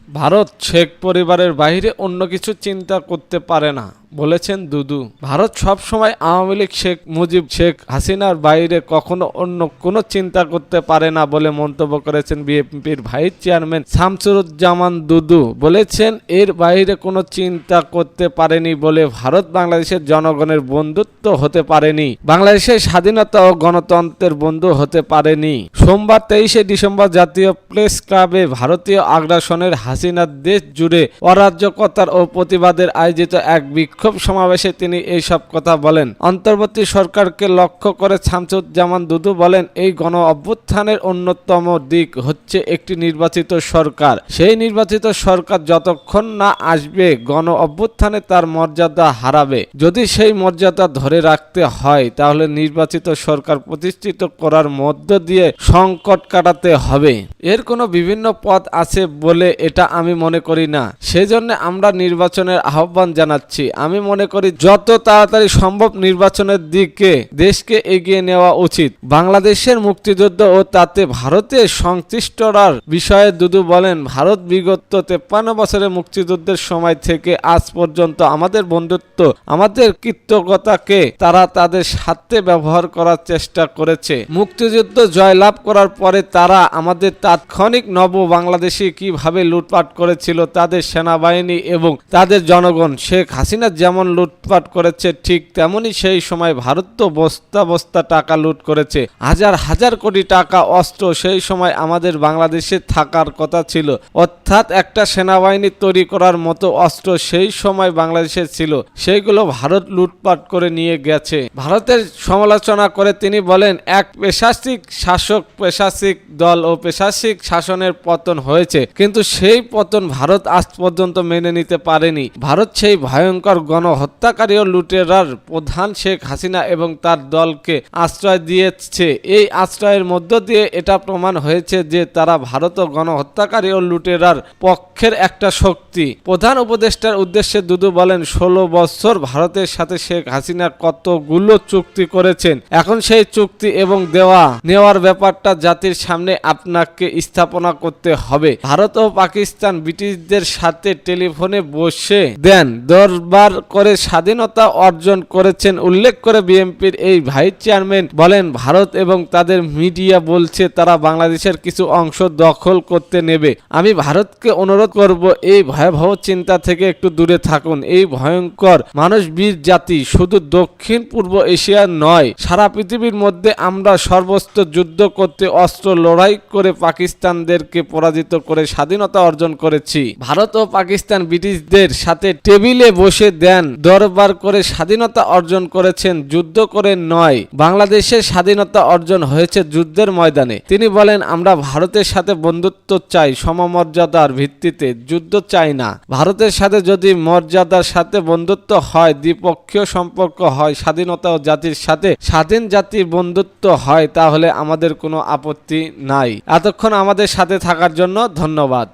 ভারত শেখ পরিবারের বাইরে অন্য কিছু চিন্তা করতে পারে না, বলেছেন দুদু। ভারত সব সময় আওয়ামী লীগ, শেখ মুজিব, শেখ হাসিনার বাইরে কখনো অন্য কোনো চিন্তা করতে পারে না বলে মন্তব্য করেছেন বিএনপির ভাইস চেয়ারম্যান শামসুজ্জামান দুদু। বলেছেন, এর বাইরে কোনো চিন্তা করতে পারেনি বলে ভারত বাংলাদেশের জনগণের বন্ধুত্ব হতে পারেনি, বাংলাদেশের স্বাধীনতা ও গণতন্ত্রের বন্ধু হতে পারেনি। সোমবার 23শে ডিসেম্বর জাতীয় প্রেস ক্লাবে ভারতীয় আগ্রাসনের হাসিনার দেশ জুড়ে অরাজকতার ও প্রতিবাদের আয়োজিত এক বিক্ষোভ সমাবেশে তিনি এই সব কথা বলেন। অন্তর্বর্তী সরকারকে লক্ষ্য করে শামসুজ্জামান দুদু বলেন, এই গণ অভ্যুত্থানের অন্যতম দিক হচ্ছে একটি নির্বাচিত সরকার। সেই নির্বাচিত সরকার যতক্ষণ না আসবে গণ অভ্যুত্থানে তার মর্যাদা হারাবে। যদি সেই মর্যাদা ধরে রাখতে হয় তাহলে নির্বাচিত সরকার প্রতিষ্ঠিত করার মধ্য দিয়ে সংকট কাটাতে হবে। এর কোনো বিভিন্ন পথ আছে বলে এটা আমি মনে করি না। সেজন্য আমরা নির্বাচনের আহ্বান জানাচ্ছি। আমি মনে করি যত তাড়াতাড়ি সম্ভব নির্বাচনের দিকে দেশকে এগিয়ে নেওয়া উচিত। বাংলাদেশের মুক্তিযুদ্ধ ও তাতে ভারতের সংশ্লিষ্টতার বিষয়ে দুদু বলেন, ভারত বিগত 53 বছরের মুক্তিযুদ্ধের সময় থেকে আজ পর্যন্ত আমাদের বন্ধুত্ব, আমাদের কৃতজ্ঞতাকে তারা তাদের স্বার্থে ব্যবহার করার চেষ্টা করেছে। মুক্তিযুদ্ধ জয়লাভ করার পরে তারা আমাদের তাৎক্ষণিক নব বাংলাদেশে কিভাবে লুটপাট করেছিল তাদের সেনাবাহিনী এবং তাদের জনগণ, শেখ হাসিনা যেমন লুটপাট করেছে ঠিক তেমনি সেই সময় ভারত তো বস্তা বস্তা টাকা লুট করেছে, হাজার হাজার কোটি টাকা অস্ত্র সেই সময় আমাদের বাংলাদেশে থাকার কথা ছিল। অর্থাৎ একটা সেনাবাহিনী তৈরি করার মতো অস্ত্র সেই সময় বাংলাদেশে ছিল, সেইগুলো ভারত লুটপাট করে নিয়ে গেছে। ভারতের সমালোচনা করে তিনি বলেন, এক পেশাসিক শাসক, পেশাসিক দল ও পেশাসিক শাসনের পতন হয়েছে, কিন্তু সেই পতন ভারত আজ পর্যন্ত মেনে নিতে পারেনি। ভারত সেই ভয়ঙ্কর গণহত্যাকারী ও লুটেরার প্রধান শেখ হাসিনা এবং তার দলকে আশ্রয় দিয়েছে। এই আশ্রয়ের মধ্য দিয়ে এটা প্রমাণ হয়েছে যে তারা ভারত ও গণহত্যাকারী ও লুটেরার পক্ষের একটা শক্তি। প্রধান উপদেষ্টার উদ্দেশ্যে দুদু বলেন, 16 বছর ভারতের সাথে শেখ হাসিনা কতগুলো চুক্তি করেছেন। এখন সেই চুক্তি এবং দেওয়া নেওয়ার ব্যাপারটা জাতির সামনে আপনাকে স্থাপনা করতে হবে। ভারত ও পাকিস্তান ব্রিটিশদের সাথে টেলিফোনে বসে দেন দরবার করে স্বাধীনতা অর্জন করেছেন উল্লেখ করে বিএনপির এই ভাইস চেয়ারম্যান বলেন, ভারত এবং তাদের মিডিয়া বলছে তারা বাংলাদেশের কিছু অংশ দখল করতে নেবে। আমি ভারতকে অনুরোধ করব, এই ভয়াবহ চিন্তা থেকে একটু দূরে থাকুন। এই ভয়ঙ্কর মানুষবীর জাতি শুধু দক্ষিণ পূর্ব এশিয়ার নয়, সারা পৃথিবীর মধ্যে আমরা সর্বস্ত যুদ্ধ করতে অস্ত্র লড়াই করে পাকিস্তানদেরকে পরাজিত করে স্বাধীনতা অর্জন করেছি। ভারত ও পাকিস্তান ব্রিটিশদের সাথে টেবিলে বসে দেন দরবার করে স্বাধীনতা অর্জন করেছেন, যুদ্ধ করে নয়। বাংলাদেশের স্বাধীনতা অর্জন হয়েছে যুদ্ধের ময়দানে। তিনি বলেন, আমরা ভারতের সাথে বন্ধুত্ব চাই, সমমর্যাদার ভিত্তিতে, যুদ্ধ চাই না। ভারতের সাথে যদি মর্যাদার সাথে বন্ধুত্ব হয়, দ্বিপক্ষীয় সম্পর্ক হয়, স্বাধীনতা ও জাতির সাথে স্বাধীন জাতির বন্ধুত্ব হয়, তাহলে আমাদের কোনো আপত্তি নাই। এতক্ষণ আমাদের সাথে থাকার জন্য ধন্যবাদ।